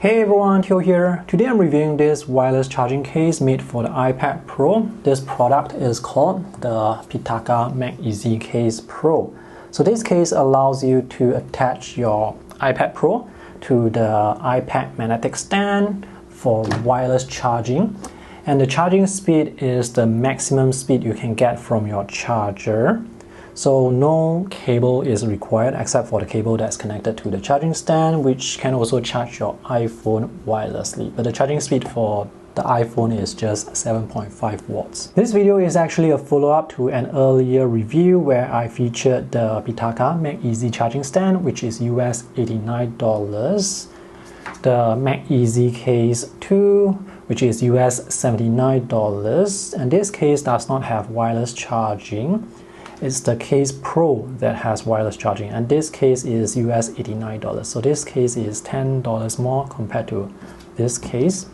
Hey everyone, Theo here. Today I'm reviewing this wireless charging case made for the iPad Pro. This product is called the Pitaka MagEZ Case Pro. So this case allows you to attach your iPad Pro to the iPad magnetic stand for wireless charging. And the charging speed is the maximum speed you can get from your charger. So no cable is required except for the cable that's connected to the charging stand, which can also charge your iPhone wirelessly. But the charging speed for the iPhone is just 7.5 watts. This video is actually a follow-up to an earlier review where I featured the Pitaka MagEZ charging stand, which is US $89. The MagEZ Case 2, which is US $79. And this case does not have wireless charging. It's the Case Pro that has wireless charging, and this case is US $89. So this case is $10 more compared to this case.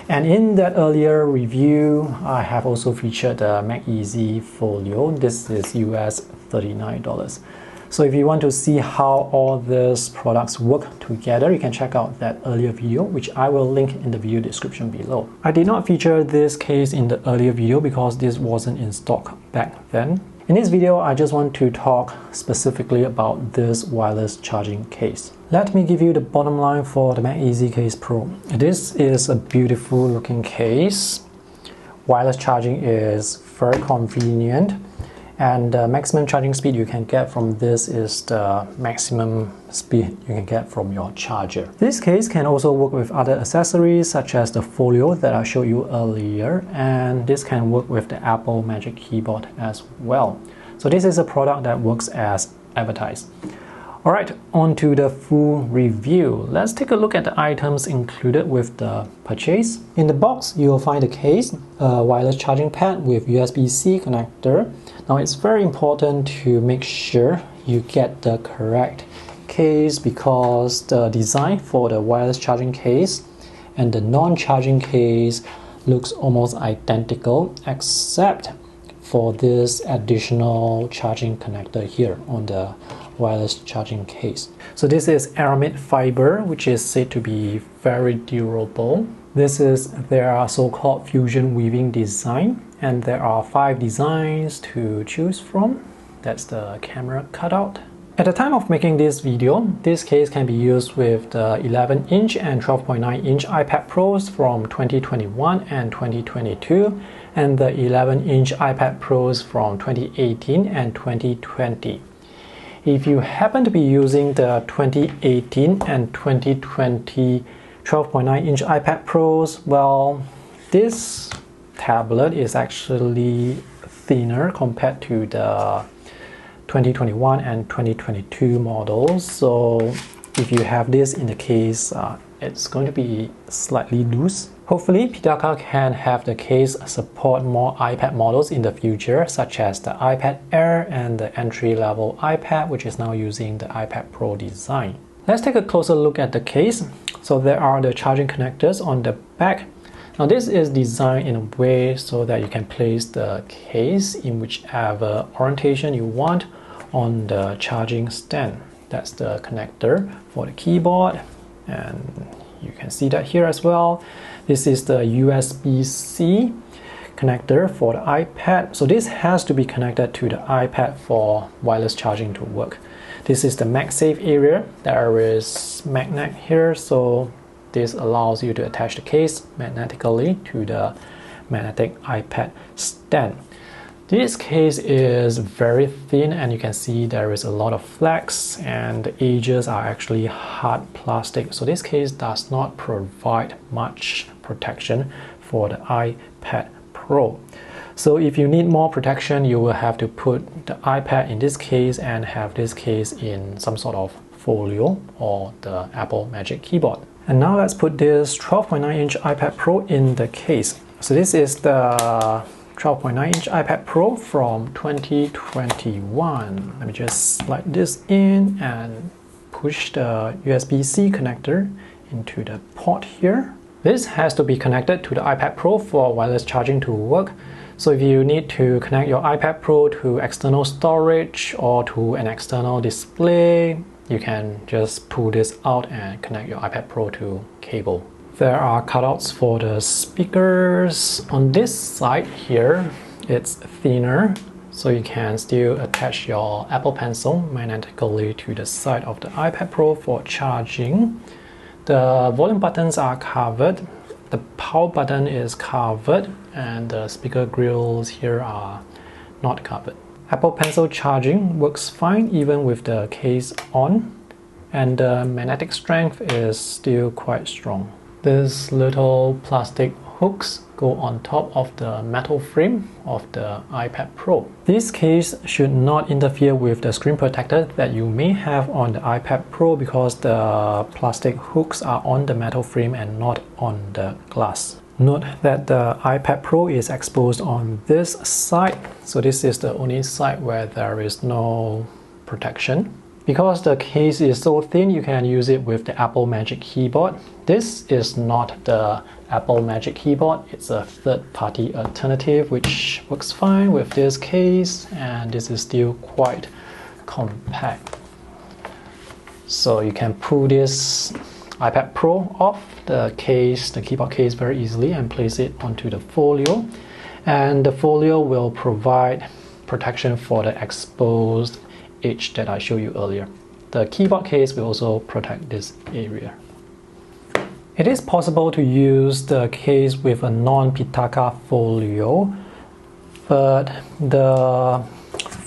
And in that earlier review, I have also featured the MagEZ Folio. This is US $39. So if you want to see how all these products work together, you can check out that earlier video, which I will link in the video description below. I did not feature this case in the earlier video because this wasn't in stock back then. In this video, I just want to talk specifically about this wireless charging case. Let me give you the bottom line for the MagEZ Case Pro. This is a beautiful looking case. Wireless charging is very convenient, and the maximum charging speed you can get from this is the maximum speed you can get from your charger. This case can also work with other accessories such as the folio that I showed you earlier, and this can work with the Apple Magic Keyboard as well. So this is a product that works as advertised. Alright, on to the full review. Let's take a look at the items included with the purchase. In the box, you will find a case, a wireless charging pad with USB-C connector. Now it's very important to make sure you get the correct case because the design for the wireless charging case and the non-charging case looks almost identical except for this additional charging connector here on the wireless charging case. So this is aramid fiber, which is said to be very durable. There are so-called fusion weaving design, and there are 5 designs to choose from. That's the camera cutout. At the time of making this video, this case can be used with the 11-inch and 12.9-inch iPad Pros from 2021 and 2022, and the 11-inch iPad Pros from 2018 and 2020. If you happen to be using the 2018 and 2020 12.9-inch iPad Pros, well, this tablet is actually thinner compared to the 2021 and 2022 models. So if you have this in the case, it's going to be slightly loose. Hopefully, Pitaka can have the case support more iPad models in the future, such as the iPad Air and the entry-level iPad, which is now using the iPad Pro design. Let's take a closer look at the case. So there are the charging connectors on the back. Now this is designed in a way so that you can place the case in whichever orientation you want on the charging stand. That's the connector for the keyboard, and you can see that here as well. This is the USB-C connector for the iPad. So this has to be connected to the iPad for wireless charging to work. This is the MagSafe area. There is magnet here, so this allows you to attach the case magnetically to the magnetic iPad stand. This case is very thin, and you can see there is a lot of flex, and the edges are actually hard plastic. So this case does not provide much protection for the iPad Pro. So if you need more protection, you will have to put the iPad in this case and have this case in some sort of folio or the Apple Magic Keyboard. And now let's put this 12.9-inch iPad Pro in the case. So this is the 12.9-inch iPad Pro from 2021. Let me just slide this in and push the USB-C connector into the port here. This has to be connected to the iPad Pro for wireless charging to work. So if you need to connect your iPad Pro to external storage or to an external display, you can just pull this out and connect your iPad Pro to cable. There are cutouts for the speakers. On this side here, it's thinner, so you can still attach your Apple Pencil magnetically to the side of the iPad Pro for charging. The volume buttons are covered, the power button is covered, and the speaker grills here are not covered. Apple Pencil charging works fine even with the case on, and the magnetic strength is still quite strong. These little plastic hooks go on top of the metal frame of the iPad Pro. This case should not interfere with the screen protector that you may have on the iPad Pro because the plastic hooks are on the metal frame and not on the glass. Note that the iPad Pro is exposed on this side, so this is the only side where there is no protection. Because the case is so thin, you can use it with the Apple Magic Keyboard. This is not the Apple Magic Keyboard, it's a third-party alternative which works fine with this case, and this is still quite compact. So you can pull this iPad Pro off the case, the keyboard case, very easily and place it onto the folio, and the folio will provide protection for the exposed edge that I showed you earlier. The keyboard case will also protect this area. It is possible to use the case with a non-Pitaka folio, but the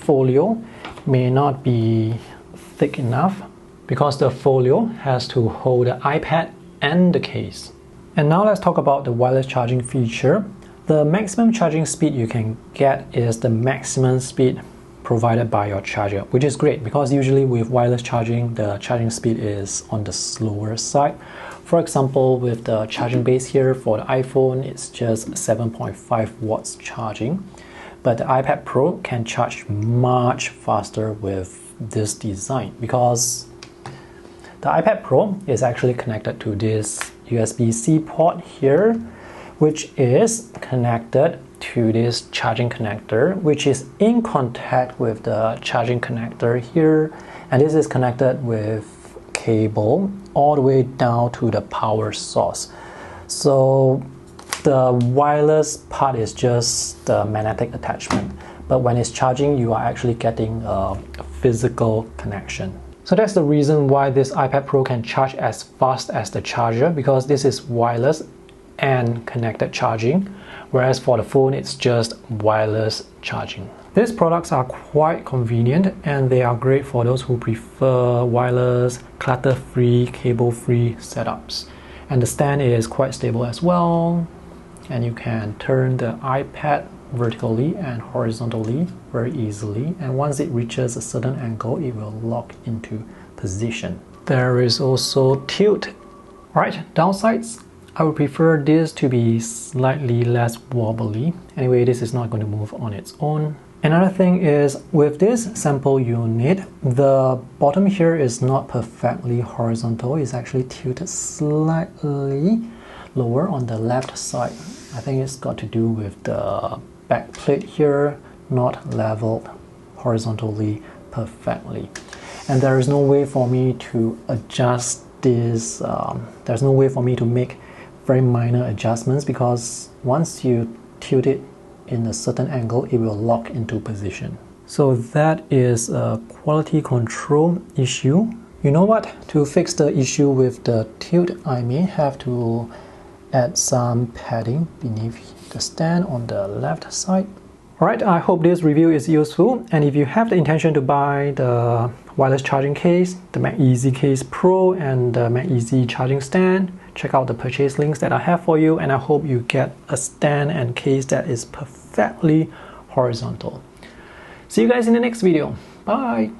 folio may not be thick enough because the folio has to hold the iPad and the case. And now let's talk about the wireless charging feature. The maximum charging speed you can get is the maximum speed provided by your charger, which is great because usually with wireless charging, the charging speed is on the slower side. For example, with the charging base here for the iPhone, it's just 7.5 watts charging, but the iPad Pro can charge much faster with this design because the iPad Pro is actually connected to this USB-C port here, which is connected to this charging connector, which is in contact with the charging connector here, and this is connected with cable all the way down to the power source. So the wireless part is just the magnetic attachment, but when it's charging, you are actually getting a physical connection. So that's the reason why this iPad Pro can charge as fast as the charger, because this is wireless and connected charging, whereas for the phone it's just wireless charging. These products are quite convenient and they are great for those who prefer wireless, clutter-free, cable-free setups. And the stand is quite stable as well, and you can turn the iPad vertically and horizontally very easily, and once it reaches a certain angle it will lock into position. There is also tilt. Alright, downsides. I would prefer this to be slightly less wobbly. Anyway, this is not going to move on its own. Another thing is, with this sample unit, the bottom here is not perfectly horizontal. It's actually tilted slightly lower on the left side. I think it's got to do with the back plate here not leveled horizontally perfectly. And there is no way for me to adjust this. There's no way for me to make very minor adjustments because once you tilt it in a certain angle, it will lock into position. So that is a quality control issue. You know what? To fix the issue with the tilt, I may have to add some padding beneath the stand on the left side. Alright, I hope this review is useful, and if you have the intention to buy the wireless charging case, the MagEZ Case Pro and the MagEZ charging stand, check out the purchase links that I have for you, and I hope you get a stand and case that is perfectly horizontal. See you guys in the next video. Bye!